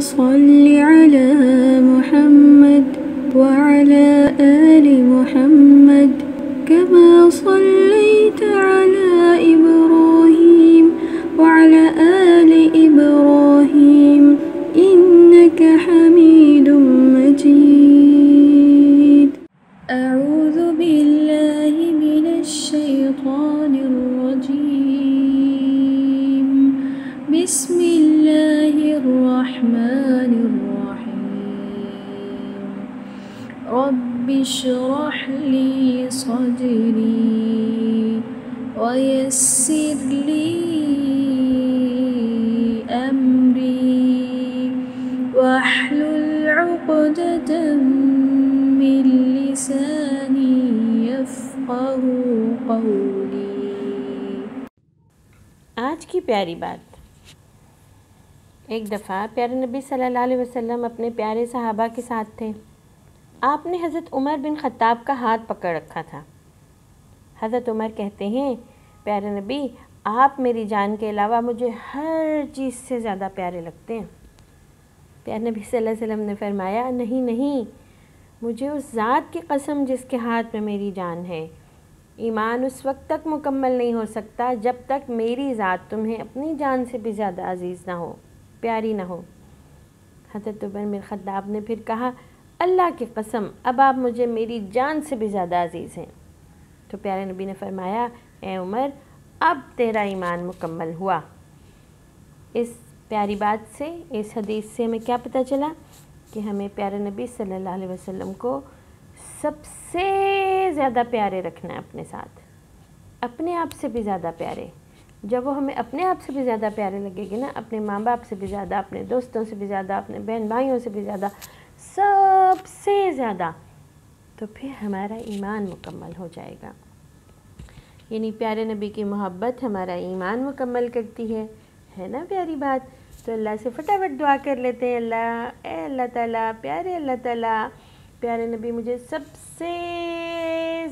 صل على محمد وعلى آل محمد كما صليت على إبراهيم وعلى آل إبراهيم إنك حميد مجيد. أعوذ بالله من الشيطان الرجيم. بسم الله الرحمن الرحيم. رب اشرح لي صدري ويسر لي أمري واحلل عقدة من لساني يفقهوا قولي. آج کی پیاری بات. ایک دفعہ پیارے نبی صلی اللہ علیہ وسلم اپنے پیارے صحابہ کے ساتھ تھے. آپ نے حضرت عمر بن خطاب کا ہاتھ پکڑ رکھا تھا. حضرت عمر کہتے ہیں پیارے نبی آپ میری جان کے علاوہ مجھے ہر چیز سے زیادہ پیارے لگتے ہیں. پیارے نبی صلی اللہ علیہ وسلم نے فرمایا نہیں مجھے اس ذات کی قسم جس کے ہاتھ میں میری جان ہے، ایمان اس وقت تک مکمل نہیں ہو سکتا جب تک میری ذات تمہیں اپنی جان سے بھی زیادہ عزیز نہ ہو، پیاری نہ ہو. حضرت عمر بن خطاب نے پھر کہا اللہ کی قسم اب آپ مجھے میری جان سے بھی زیادہ عزیز ہیں. تو پیارے نبی نے فرمایا اے عمر اب تیرا ایمان مکمل ہوا. اس پیاری بات سے، اس حدیث سے ہمیں کیا پتہ چلا کہ ہمیں پیارے نبی صلی اللہ علیہ وسلم کو سب سے زیادہ پیارے رکھنا ہے اپنے ساتھ، اپنے آپ سے بھی زیادہ پیارے. جب وہ ہمیں اپنے آپ سے بھی زیادہ پیارے لگے گے نا، اپنے ماں باپ سے بھی زیادہ، اپنے دوستوں سے بھی زیادہ، اپنے بہن بھائیوں سے بھی زیادہ، سب سے زیادہ، تو پھر ہمارا ایمان مکمل ہو جائے گا. یعنی پیارے نبی کی محبت ہمارا ایمان مکمل کرتی ہے نا پیاری بات. تو اللہ سے فٹافٹ دعا کر لیتے ہیں، اے اللہ تعالیٰ، پیارے اللہ تعالیٰ، پیارے نبی مجھے سب سے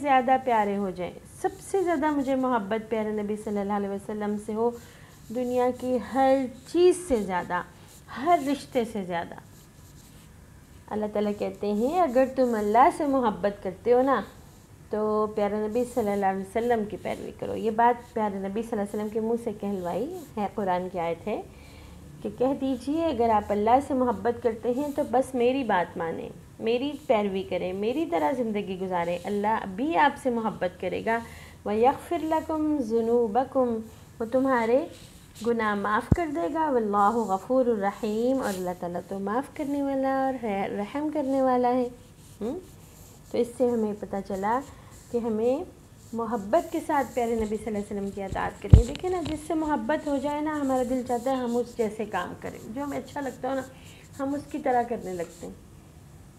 زیادہ پیارے ہو جائیں، سب سے زیادہ مجھے محبت پیارے نبی صلی اللہ علیہ وسلم سے ہو، دنیا کی ہر چیز سے زیادہ، ہر رشتے سے زیادہ. اللہ تعالیٰ کہتے ہیں اگر تم اللہ سے محبت کرتے ہو نا تو پیارے نبی صلی اللہ علیہ وسلم کی پیروی کرو. یہ بات پیارے نبی صلی اللہ علیہ وسلم کے منہ سے کہلوائی ہے، قرآن کی آیت ہے کہ کہہ دیجئے اگر آپ اللہ سے محبت کرتے ہیں تو بس میری بات مانیں، میری پیروی کریں، میری طرح زندگی گزاریں، اللہ بھی آپ سے محبت کرے گا. وَيَغْفِرْ لَكُمْ ذُنُوبَكُمْ، وہ تمہارے گناہ معاف کر دے گا. واللہ غفور الرحیم، اور اللہ تعالیٰ تو معاف کرنے والا اور رحم کرنے والا ہے. تو اس سے ہمیں پتہ چلا کہ ہمیں محبت کے ساتھ پیارے نبی صلی اللہ علیہ وسلم کی اطاعت کرنی. دیکھیں نا جس سے محبت ہو جائے نا ہمارا دل چاہتا ہے ہم اس جیسے کام کریں، جو ہمیں اچھا لگتا ہو نا ہم اس کی طرح کرنے لگتے ہیں.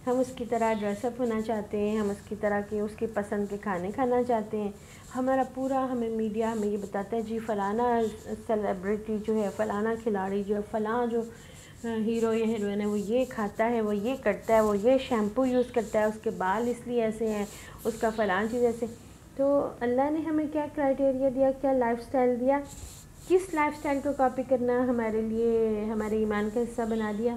ہم اس کی طرح ڈریس اپ ہونا چاہتے ہیں، ہم اس کی طرح کے اس کی پسند کے کھانے کھانا چاہتے ہیں. ہمارا پورا ہمیں میڈیا ہمیں یہ بتاتا ہے جی فلانا سیلیبریٹی جو ہے، فلانا کھلاڑی جو ہے، فلاں جو ہیرو یا ہیروئن ہے وہ یہ کھاتا ہے، وہ یہ کرتا ہے، وہ یہ شیمپو یوز کرتا ہے، اس کے بال اس لیے ایسے ہیں، اس کا فلاں چیز ایسے. تو اللہ نے ہمیں کیا کرائٹیریا دیا، کیا لائف سٹائل دیا، کس لائف سٹائل کو کاپی کرنا ہمارے لیے ہمارے ایمان کا حصہ بنا دیا؟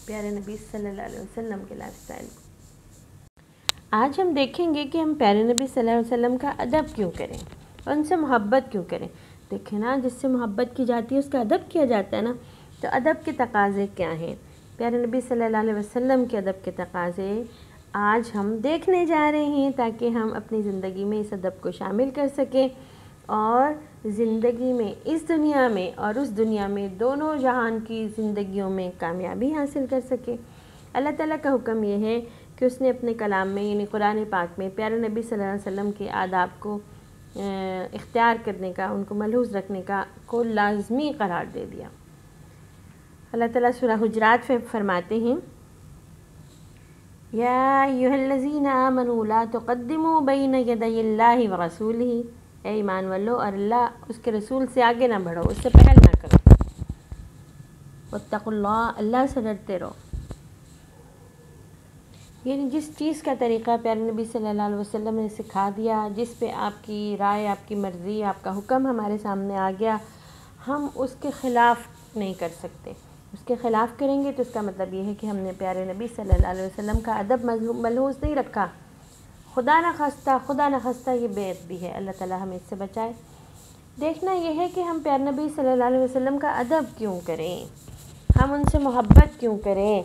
پیارے نبی صلی اللہ علیہ وسلم کے لائف سٹائل کو. آج ہم دیکھیں گے کہ ہم پیارے نبی صلی اللہ علیہ وسلم کا ادب کیوں کریں، ان سے محبت کیوں کریں. دیکھیں نا جس سے محبت کی جاتی ہے اس کا ادب کیا جاتا ہے نا. تو ادب کے تقاضے کیا ہیں؟ پیارے نبی صلی اللہ علیہ وسلم کے ادب کے تقاضے آج ہم دیکھنے جا رہے ہیں تاکہ ہم اپنی زندگی میں اس ادب کو شامل کر سکیں اور زندگی میں اس دنیا میں اور اس دنیا میں دونوں جہان کی زندگیوں میں کامیابی حاصل کر سکیں. اللہ تعالیٰ کا حکم یہ ہے کہ اس نے اپنے کلام میں یعنی قرآن پاک میں پیارے نبی صلی اللہ علیہ وسلم کے آداب کو اختیار کرنے کا، ان کو ملحوظ رکھنے کا کو لازمی قرار دے دیا. اللہ تعالیٰ سورہ حجرات میں فرماتے ہیں یا ایھا الذین آمنوا لا تقدموا بین یدی اللہ ورسولہ، اے ایمان والو اور اللہ اس کے رسول سے آگے نہ بڑھو، اس سے پہل نہ کرو. واتقوا اللہ، اللہ سے ڈرتے رہو. یعنی جس چیز کا طریقہ پیارے نبی صلی اللہ علیہ وسلم نے سکھا دیا، جس پہ آپ کی رائے، آپ کی مرضی، آپ کا حکم ہمارے سامنے آ گیا، ہم اس کے خلاف نہیں کر سکتے. اس کے خلاف کریں گے تو اس کا مطلب یہ ہے کہ ہم نے پیارے نبی صلی اللہ علیہ وسلم کا ادب ملحوظ نہیں رکھا. خدا نہ خواستہ یہ بے ادبی ہے. اللہ تعالیٰ ہمیں اس سے بچائے. دیکھنا یہ ہے کہ ہم پیارے نبی صلی اللہ علیہ وسلم کا ادب کیوں کریں, ہم ان سے محبت کیوں کریں.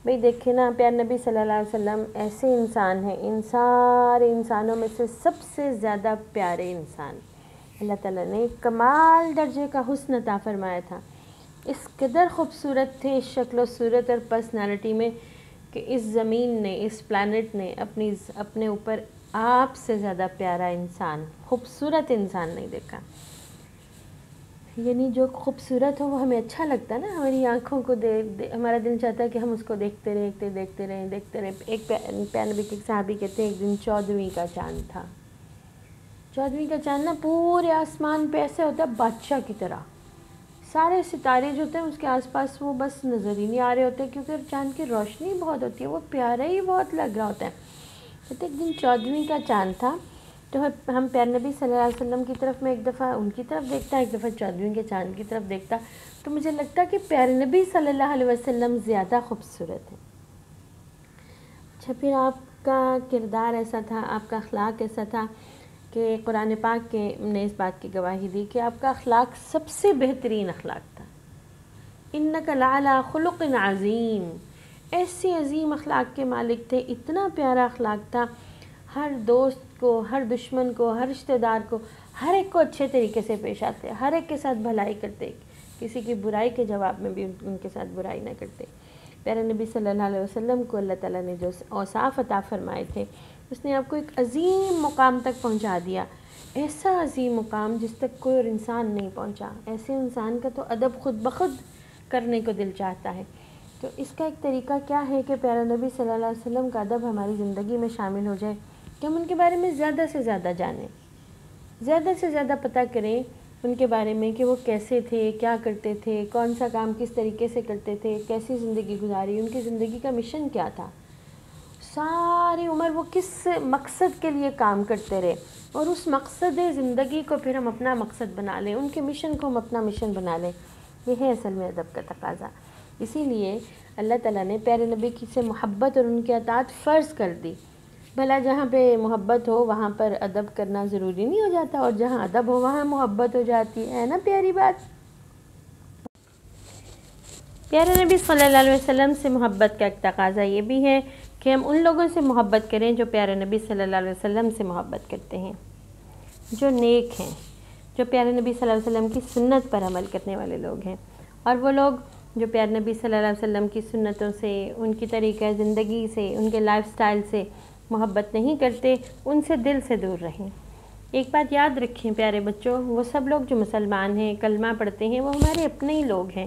بھئی دیکھیں نا, پیارے نبی صلی اللہ علیہ وسلم ایسے انسان ہیں, ان سارے انسانوں میں سے سب سے زیادہ پیارے انسان. اللہ تعالیٰ نے کمال درجے کا حسن عطا فرمایا تھا. اس قدر خوبصورت تھے اس شکل و صورت اور پرسنالٹی میں کہ اس زمین نے, اس پلانٹ نے اپنے اوپر آپ سے زیادہ پیارا انسان, خوبصورت انسان نہیں دیکھا. یعنی جو خوبصورت ہو وہ ہمیں اچھا لگتا ہے نا, ہماری آنکھوں کو ہمارا دل چاہتا ہے کہ ہم اس کو دیکھتے رہیں. ایک پیارے نبی کے صحابی کہتے ہیں ایک دن 14ویں کا چاند تھا. 14ویں کا چاند نا پورے آسمان پہ ایسے ہوتا ہے بادشاہ کی طرح, سارے ستارے جو ہوتے ہیں اس کے آس پاس وہ بس نظر ہی نہیں آ رہے ہوتے کیونکہ چاند کی روشنی بہت ہوتی ہے, وہ پیارا ہی بہت لگ رہا ہوتا ہے. کہتے ایک دن 14ویں کا چاند تھا تو ہم پیارے نبی صلی اللہ علیہ وسلم کی طرف, میں ایک دفعہ ان کی طرف دیکھتا, ایک دفعہ 14ویں کے چاند کی طرف دیکھتا, تو مجھے لگتا کہ پیارے نبی صلی اللہ علیہ وسلم زیادہ خوبصورت ہیں. اچھا, پھر آپ کا کردار ایسا تھا, آپ کا اخلاق ایسا تھا کہ قرآن پاک کے نے اس بات کی گواہی دی کہ آپ کا اخلاق سب سے بہترین اخلاق تھا. انک لعلی خلق عظیم, ایسے عظیم اخلاق کے مالک تھے, اتنا پیارا اخلاق تھا. ہر دوست کو, ہر دشمن کو, ہر رشتہ دار کو, ہر ایک کو اچھے طریقے سے پیش آتے, ہر ایک کے ساتھ بھلائی کرتے, کسی کی برائی کے جواب میں بھی ان کے ساتھ برائی نہ کرتے. پیارے نبی صلی اللہ علیہ وسلم کو اللہ تعالیٰ نے جو اوصاف عطا فرمائے تھے اس نے آپ کو ایک عظیم مقام تک پہنچا دیا, ایسا عظیم مقام جس تک کوئی اور انسان نہیں پہنچا. ایسے انسان کا تو ادب خود بخود کرنے کو دل چاہتا ہے. تو اس کا ایک طریقہ کیا ہے کہ پیارے نبی صلی اللہ علیہ وسلم کا ادب ہماری زندگی میں شامل ہو جائے, کہ ہم ان کے بارے میں زیادہ سے زیادہ جانیں, زیادہ سے زیادہ پتہ کریں ان کے بارے میں کہ وہ کیسے تھے, کیا کرتے تھے, کون سا کام کس طریقے سے کرتے تھے, کیسی زندگی گزاری, ان کی زندگی کا مشن کیا تھا, ساری عمر وہ کس مقصد کے لیے کام کرتے رہے, اور اس مقصد زندگی کو پھر ہم اپنا مقصد بنا لیں, ان کے مشن کو ہم اپنا مشن بنا لیں. یہ ہے اصل میں ادب کا تقاضا. اسی لیے اللہ تعالیٰ نے پیارے نبی کی سے محبت اور ان کی اطاعت فرض کر دی. بھلا جہاں پہ محبت ہو وہاں پر ادب کرنا ضروری نہیں ہو جاتا, اور جہاں ادب ہو وہاں محبت ہو جاتی ہے نا پیاری بات. پیارے نبی صلی اللہ علیہ وسلم سے محبت کا ایک تقاضا یہ بھی ہے کہ ہم ان لوگوں سے محبت کریں جو پیارے نبی صلی اللہ علیہ وسلم سے محبت کرتے ہیں, جو نیک ہیں, جو پیارے نبی صلی اللہ علیہ وسلم کی سنت پر عمل کرنے والے لوگ ہیں. اور وہ لوگ جو پیارے نبی صلی اللہ علیہ وسلم کی سنتوں سے, ان کی طریقہ زندگی سے, ان کے لائف سٹائل سے محبت نہیں کرتے, ان سے دل سے دور رہیں. ایک بات یاد رکھیں پیارے بچوں, وہ سب لوگ جو مسلمان ہیں, کلمہ پڑھتے ہیں, وہ ہمارے اپنے ہی لوگ ہیں.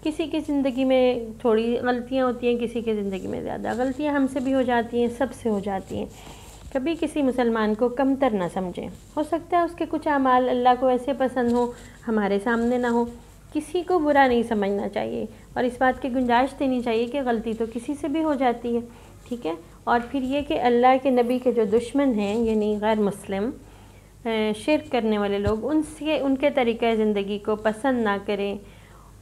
کسی کی زندگی میں تھوڑی غلطیاں ہوتی ہیں, کسی کی زندگی میں زیادہ غلطیاں ہم سے بھی ہو جاتی ہیں, سب سے ہو جاتی ہیں. کبھی کسی مسلمان کو کمتر نہ سمجھیں. ہو سکتا ہے اس کے کچھ اعمال اللہ کو ایسے پسند ہوں, ہمارے سامنے نہ ہو. کسی کو برا نہیں سمجھنا چاہیے, اور اس بات کی گنجائش دینی چاہیے کہ غلطی تو کسی سے بھی ہو جاتی ہے, ٹھیک ہے. اور پھر یہ کہ اللہ کے نبی کے جو دشمن ہیں, یعنی غیر مسلم, شرک کرنے والے لوگ, ان کے طریقہ زندگی کو پسند نہ کریں,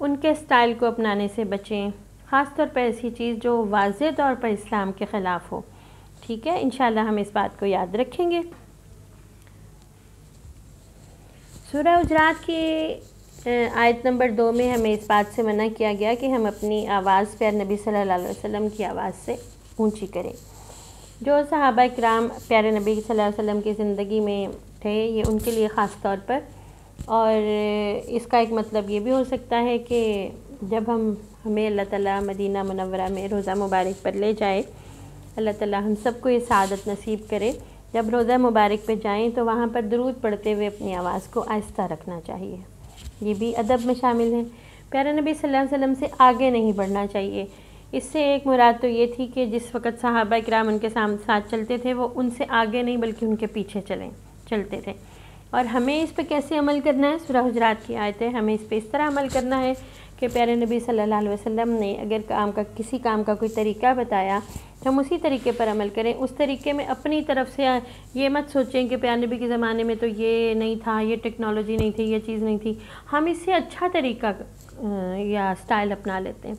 ان کے سٹائل کو اپنانے سے بچیں, خاص طور پر ایسی چیز جو واضح طور پر اسلام کے خلاف ہو, ٹھیک ہے. انشاءاللہ ہم اس بات کو یاد رکھیں گے. سورہ حجرات کی آیت نمبر 2 میں ہمیں اس بات سے منع کیا گیا کہ ہم اپنی آواز پیارے نبی صلی اللہ علیہ وسلم کی آواز سے اونچی کریں. جو صحابہ کرام پیارے نبی صلی اللہ علیہ وسلم کی زندگی میں تھے, یہ ان کے لیے خاص طور پر. اور اس کا ایک مطلب یہ بھی ہو سکتا ہے کہ جب ہمیں اللہ تعالیٰ مدینہ منورہ میں روضہ مبارک پر لے جائے, اللہ تعالیٰ ہم سب کو یہ سعادت نصیب کرے, جب روضہ مبارک پہ جائیں تو وہاں پر درود پڑھتے ہوئے اپنی آواز کو آہستہ رکھنا چاہیے. یہ بھی ادب میں شامل ہے. پیارے نبی صلی اللہ علیہ وسلم سے آگے نہیں بڑھنا چاہیے. اس سے ایک مراد تو یہ تھی کہ جس وقت صحابہ کرام ان کے ساتھ چلتے تھے, وہ ان سے آگے نہیں بلکہ ان کے پیچھے چلتے تھے. اور ہمیں اس پہ کیسے عمل کرنا ہے, سورہ حجرات کی آیت ہے, ہمیں اس پہ اس طرح عمل کرنا ہے کہ پیارے نبی صلی اللہ علیہ وسلم نے اگر کسی کام کا کوئی طریقہ بتایا تو ہم اسی طریقے پر عمل کریں. اس طریقے میں اپنی طرف سے یہ مت سوچیں کہ پیارے نبی کے زمانے میں تو یہ نہیں تھا، یہ ٹیکنالوجی نہیں تھی، یہ چیز نہیں تھی، ہم اس سے اچھا طریقہ یا سٹائل اپنا لیتے ہیں.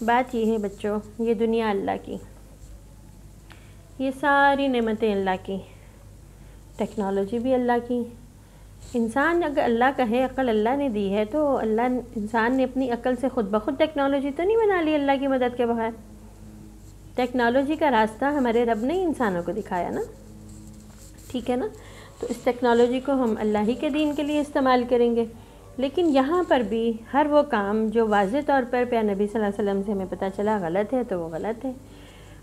بات یہ ہے بچوں، یہ دنیا اللہ کی، یہ ساری نعمتیں اللہ کی، ٹیکنالوجی بھی اللہ کی. انسان اگر اللہ کا ہے، عقل اللہ نے دی ہے، تو انسان نے اپنی عقل سے خود بخود ٹیکنالوجی تو نہیں بنا لی اللہ کی مدد کے بغیر. ٹیکنالوجی کا راستہ ہمارے رب نے انسانوں کو دکھایا نا، ٹھیک ہے نا. تو اس ٹیکنالوجی کو ہم اللہ ہی کے دین کے لیے استعمال کریں گے. لیکن یہاں پر بھی ہر وہ کام جو واضح طور پر پیارے نبی صلی اللہ علیہ وسلم سے ہمیں پتہ چلا غلط ہے تو وہ غلط ہے،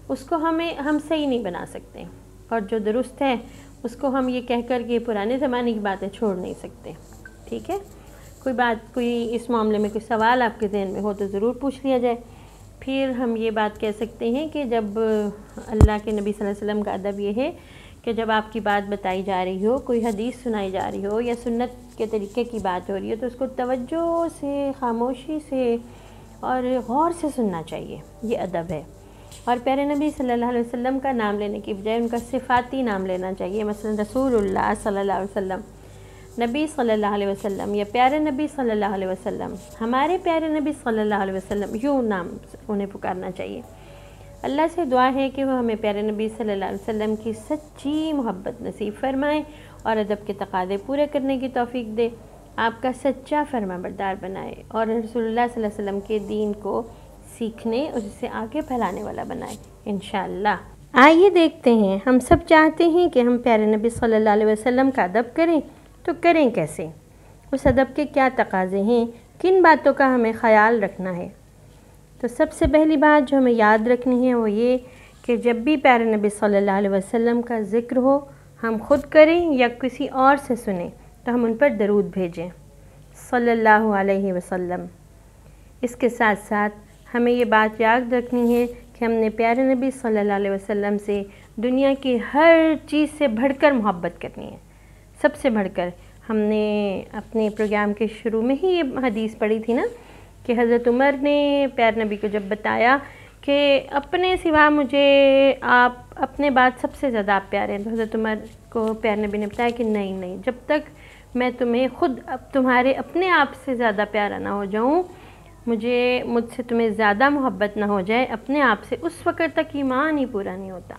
اس کو ہم صحیح نہیں بنا سکتے، اور جو درست ہے اس کو ہم یہ کہہ کر کے پرانے زمانے کی باتیں چھوڑ نہیں سکتے. ٹھیک ہے، کوئی اس معاملے میں کوئی سوال آپ کے ذہن میں ہو تو ضرور پوچھ لیا جائے. پھر ہم یہ بات کہہ سکتے ہیں کہ جب اللہ کے نبی صلی اللہ علیہ وسلم کا ادب یہ ہے کہ جب آپ کی بات بتائی جا رہی ہو، کوئی حدیث سنائی جا رہی ہو یا سنت کے طریقے کی بات ہو رہی ہو، تو اس کو توجہ سے، خاموشی سے اور غور سے سننا چاہیے. یہ ادب ہے. اور پیارے نبی صلی اللہ علیہ وسلم کا نام لینے کی بجائے ان کا صفاتی نام لینا چاہیے. مثلا رسول اللہ صلی اللہ علیہ وسلم، نبی صلی اللہ علیہ وسلم، یا پیارے نبی صلی اللہ علیہ وسلم، ہمارے پیارے نبی صلی اللہ علیہ وسلم، یوں نام انہیں پکارنا چاہیے. اللہ سے دعا ہے کہ وہ ہمیں پیارے نبی صلی اللہ علیہ وسلم کی سچی محبت نصیب فرمائے اور ادب کے تقاضے پورے کرنے کی توفیق دے، آپ کا سچا فرما بردار بنائے اور رسول اللہ صلی اللہ علیہ وسلم کے دین کو سیکھنے اور اسے آگے پھیلانے والا بنائے انشاءاللہ. آئیے دیکھتے ہیں، ہم سب چاہتے ہیں کہ ہم پیارے نبی صلی اللہ علیہ وسلم کا ادب کریں، تو کریں کیسے؟ اس ادب کے کیا تقاضے ہیں؟ کن باتوں کا ہمیں خیال رکھنا ہے؟ تو سب سے پہلی بات جو ہمیں یاد رکھنی ہے وہ یہ کہ جب بھی پیارے نبی صلی اللہ علیہ وسلم کا ذکر ہو، ہم خود کریں یا کسی اور سے سنیں، تو ہم ان پر درود بھیجیں صلی اللہ علیہ وسلم. اس کے ساتھ ساتھ ہمیں یہ بات یاد رکھنی ہے کہ ہم نے پیارے نبی صلی اللہ علیہ وسلم سے دنیا کی ہر چیز سے بڑھ کر محبت کرنی ہے. سب سے بڑھ کر. ہم نے اپنے پروگرام کے شروع میں ہی یہ حدیث پڑھی تھی نا کہ حضرت عمر نے پیارے نبی کو جب بتایا کہ اپنے سوا مجھے آپ اپنے بعد سب سے زیادہ آپ پیارے ہیں، تو حضرت عمر کو پیارے نبی نے بتایا کہ نہیں، جب تک میں تمہیں خود تمہارے اپنے آپ سے زیادہ پیارا نہ ہو جاؤں، مجھ سے تمہیں زیادہ محبت نہ ہو جائے اپنے آپ سے، اس وقت تک ایمان ہی پورا نہیں ہوتا.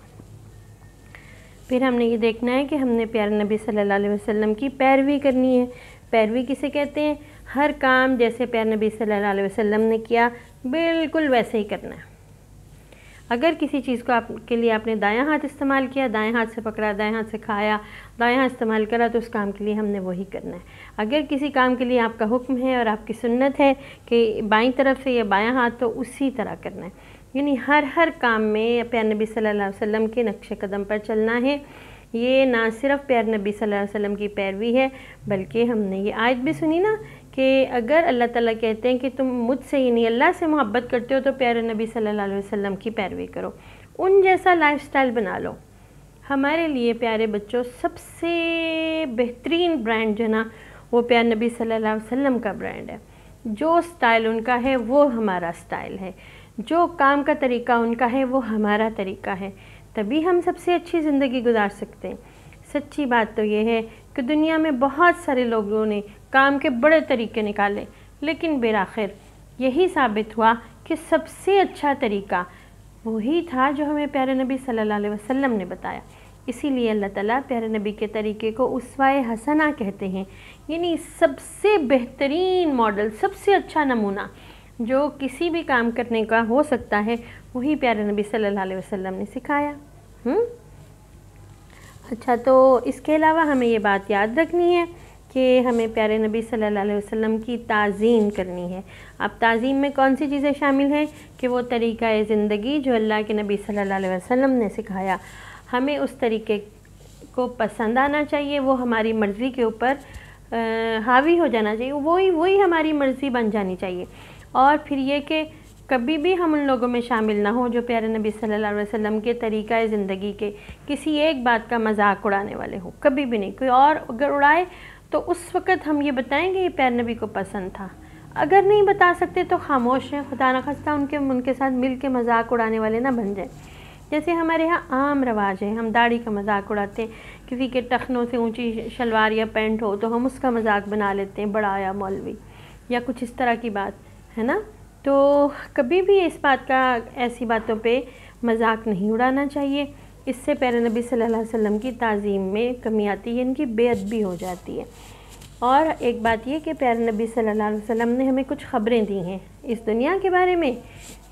پھر ہم نے یہ دیکھنا ہے کہ ہم نے پیارے نبی صلی اللہ علیہ وسلم کی پیروی کرنی ہے. پیروی کسے کہتے ہیں؟ ہر کام جیسے پیارے نبی صلی اللہ علیہ وسلم نے کیا بالکل ویسے ہی کرنا ہے. اگر کسی چیز کو کے لیے آپ نے دایاں ہاتھ استعمال کیا، دائیں ہاتھ سے پکڑا، دائیں ہاتھ سے کھایا، دائیں ہاتھ استعمال کرا، تو اس کام کے لیے ہم نے وہی کرنا ہے. اگر کسی کام کے لیے آپ کا حکم ہے اور آپ کی سنت ہے کہ بائیں طرف سے یا بایاں ہاتھ، تو اسی طرح کرنا ہے. یعنی ہر کام میں پیارے نبی صلی اللہ علیہ وسلم کے نقش قدم پر چلنا ہے. یہ نہ صرف پیارے نبی صلی اللہ علیہ وسلم کی پیروی ہے، بلکہ ہم نے یہ آیت بھی سنی نا کہ اگر اللہ تعالیٰ کہتے ہیں کہ تم مجھ سے یعنی اللہ سے محبت کرتے ہو تو پیارے نبی صلی اللہ علیہ وسلم کی پیروی کرو، ان جیسا لائف سٹائل بنا لو. ہمارے لیے پیارے بچوں سب سے بہترین برانڈ جو ہے نا وہ پیارے نبی صلی اللہ علیہ وسلم کا برانڈ ہے. جو سٹائل ان کا ہے وہ ہمارا سٹائل ہے، جو کام کا طریقہ ان کا ہے وہ ہمارا طریقہ ہے. تبھی ہم سب سے اچھی زندگی گزار سکتے ہیں. سچی بات تو یہ ہے کہ دنیا میں بہت سارے لوگوں نے کام کے بڑے طریقے نکالے، لیکن بالآخر یہی ثابت ہوا کہ سب سے اچھا طریقہ وہی تھا جو ہمیں پیارے نبی صلی اللہ علیہ وسلم نے بتایا. اسی لیے اللہ تعالیٰ پیارے نبی کے طریقے کو اسوہ حسنہ کہتے ہیں، یعنی سب سے بہترین ماڈل، سب سے اچھا نمونہ جو کسی بھی کام کرنے کا ہو سکتا ہے، وہی پیارے نبی صلی اللہ علیہ وسلم نے سکھایا. اچھا، تو اس کے علاوہ ہمیں یہ بات یاد رکھنی ہے کہ ہمیں پیارے نبی صلی اللہ علیہ وسلم کی تعظیم کرنی ہے. اب تعظیم میں کون سی چیزیں شامل ہیں کہ وہ طریقہ زندگی جو اللہ کے نبی صلی اللہ علیہ وسلم نے سکھایا، ہمیں اس طریقے کو پسند آنا چاہیے، وہ ہماری مرضی کے اوپر حاوی ہو جانا چاہیے، وہی ہماری مرضی بن جانی چاہیے. اور پھر یہ کہ کبھی بھی ہم ان لوگوں میں شامل نہ ہوں جو پیارے نبی صلی اللہ علیہ وسلم کے طریقہ زندگی کے کسی ایک بات کا مذاق اڑانے والے ہوں. کبھی بھی نہیں. کوئی اور اگر اڑائے تو اس وقت ہم یہ بتائیں گے یہ پیارے نبی کو پسند تھا. اگر نہیں بتا سکتے تو خاموش ہیں، خدا نخواستہ ان کے ساتھ مل کے مذاق اڑانے والے نہ بن جائیں. جیسے ہمارے ہاں عام رواج ہے، ہم داڑھی کا مذاق اڑاتے ہیں، کسی کے ٹخنوں سے اونچی شلوار یا پینٹ ہو تو ہم اس کا مذاق بنا لیتے ہیں، بڑا یا مولوی یا کچھ اس طرح کی بات ہے نا۔ تو کبھی بھی اس بات کا، ایسی باتوں پہ مذاق نہیں اڑانا چاہیے، اس سے پیارے نبی صلی اللہ علیہ وسلم کی تعظیم میں کمی آتی ہے، ان کی بے ادبی ہو جاتی ہے۔ اور ایک بات یہ کہ پیارے نبی صلی اللہ علیہ وسلم نے ہمیں کچھ خبریں دی ہیں اس دنیا کے بارے میں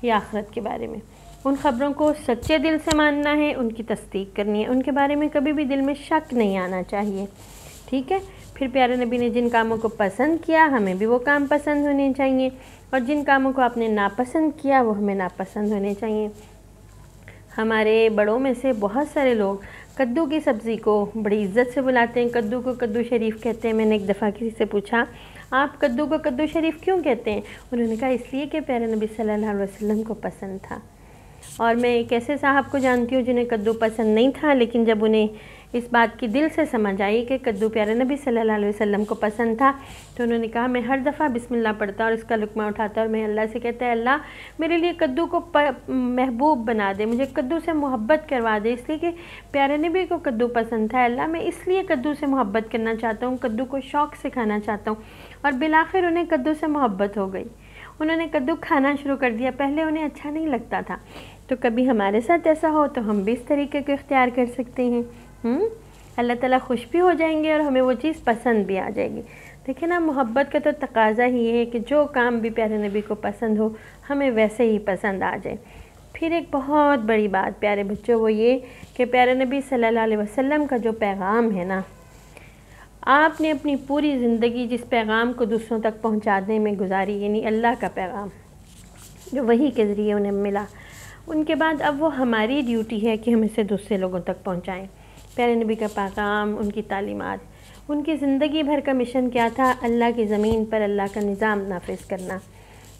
یا آخرت کے بارے میں، ان خبروں کو سچے دل سے ماننا ہے، ان کی تصدیق کرنی ہے، ان کے بارے میں کبھی بھی دل میں شک نہیں آنا چاہیے، ٹھیک ہے۔ پھر پیارے نبی نے جن کاموں کو پسند کیا ہمیں بھی وہ کام پسند ہونے چاہیے، اور جن کاموں کو آپ نے ناپسند کیا وہ ہمیں ناپسند ہونے چاہیے۔ ہمارے بڑوں میں سے بہت سارے لوگ کدو کی سبزی کو بڑی عزت سے بلاتے ہیں، کدو کو کدو شریف کہتے ہیں۔ میں نے ایک دفعہ کسی سے پوچھا آپ کدو کو کدو شریف کیوں کہتے ہیں؟ انہوں نے کہا اس لیے کہ پیارے نبی صلی اللہ علیہ وسلم کو پسند تھا۔ اور میں ایک ایسے صاحب کو جانتی ہوں جنہیں کدو پسند نہیں تھا، لیکن جب انہیں اس بات کی دل سے سمجھ آئی کہ کدو پیارے نبی صلی اللہ علیہ وسلم کو پسند تھا، تو انہوں نے کہا میں ہر دفعہ بسم اللہ پڑھتا اور اس کا لقمہ اٹھاتا اور میں اللہ سے کہتا ہے اللہ میرے لیے کدو کو محبوب بنا دے، مجھے کدو سے محبت کروا دے، اس لیے کہ پیارے نبی کو کدو پسند تھا، اللہ میں اس لیے کدو سے محبت کرنا چاہتا ہوں، کدو کو شوق سے کھانا چاہتا ہوں۔ اور بالآخر انہیں کدو سے محبت ہو گئی، انہوں نے کدو کھانا شروع کر دیا، پہلے انہیں اچھا نہیں لگتا تھا۔ تو کبھی ہمارے ساتھ ایسا ہو تو ہم بھی اس طریقے کو اختیار کر سکتے ہیں، اللہ تعالیٰ خوش بھی ہو جائیں گے اور ہمیں وہ چیز پسند بھی آ جائے گی۔ دیکھیں نا، محبت کا تو تقاضا ہی ہے کہ جو کام بھی پیارے نبی کو پسند ہو ہمیں ویسے ہی پسند آ جائے۔ پھر ایک بہت بڑی بات پیارے بچوں وہ یہ کہ پیارے نبی صلی اللہ علیہ وسلم کا جو پیغام ہے نا، آپ نے اپنی پوری زندگی جس پیغام کو دوسروں تک پہنچانے میں گزاری، یعنی اللہ کا پیغام جو وحی کے ذریعے انہیں ملا، ان کے بعد اب وہ ہماری ڈیوٹی ہے کہ ہم اسے دوسرے لوگوں تک پہنچائیں۔ پیارے نبی کا پیغام، ان کی تعلیمات، ان کی زندگی بھر کا مشن کیا تھا؟ اللہ کی زمین پر اللہ کا نظام نافذ کرنا۔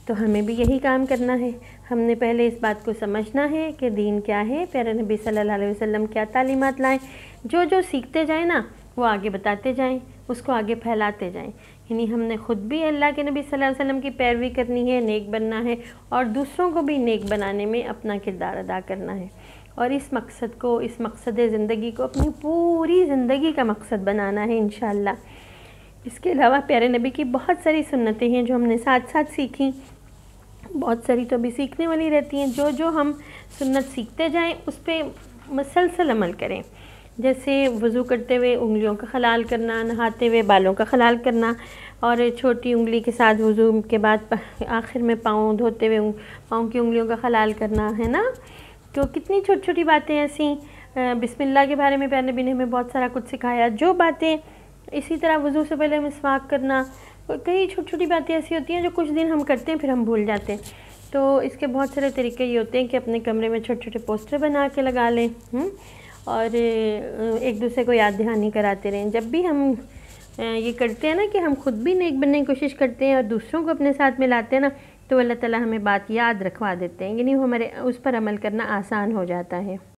تو ہمیں بھی یہی کام کرنا ہے، ہم نے پہلے اس بات کو سمجھنا ہے کہ دین کیا ہے، پیارے نبی صلی اللہ علیہ وسلم کیا تعلیمات لائیں، جو سیکھتے جائیں نا وہ آگے بتاتے جائیں، اس کو آگے پھیلاتے جائیں۔ یعنی ہم نے خود بھی اللہ کے نبی صلی اللہ علیہ وسلم کی پیروی کرنی ہے، نیک بننا ہے، اور دوسروں کو بھی نیک بنانے میں اپنا کردار ادا کرنا ہے، اور اس مقصد کو، اس مقصد زندگی کو اپنی پوری زندگی کا مقصد بنانا ہے انشاءاللہ۔ اس کے علاوہ پیارے نبی کی بہت ساری سنتیں ہیں جو ہم نے ساتھ ساتھ سیکھیں، بہت ساری تو ابھی سیکھنے والی رہتی ہیں۔ جو ہم سنت سیکھتے جائیں اس پہ مسلسل عمل کریں، جیسے وضو کرتے ہوئے انگلیوں کا خلال کرنا، نہاتے ہوئے بالوں کا خلال کرنا، اور چھوٹی انگلی کے ساتھ وضو کے بعد آخر میں پاؤں دھوتے ہوئے پاؤں کی انگلیوں کا خلال کرنا، ہے نا۔ تو کتنی چھوٹی چھوٹی باتیں ایسی، بسم اللہ کے بارے میں پیارے نبی نے ہمیں بہت سارا کچھ سکھایا، جو باتیں اسی طرح وضو سے پہلے مسواک کرنا، کئی چھوٹی چھوٹی باتیں ایسی ہوتی ہیں جو کچھ دن ہم کرتے ہیں پھر ہم بھول جاتے ہیں۔ تو اس کے بہت سارے طریقے یہ ہوتے ہیں کہ اپنے کمرے میں چھوٹے چھوٹے پوسٹر بنا کے لگا لیں، اور ایک دوسرے کو یاد دہانی کراتے رہیں۔ جب بھی ہم یہ کرتے ہیں نا کہ ہم خود بھی نیک بننے کی کوشش کرتے ہیں اور دوسروں کو اپنے ساتھ ملاتے ہیں نا، تو اللہ تعالیٰ ہمیں بات یاد رکھوا دیتے ہیں، یعنی ہمارے اس پر عمل کرنا آسان ہو جاتا ہے۔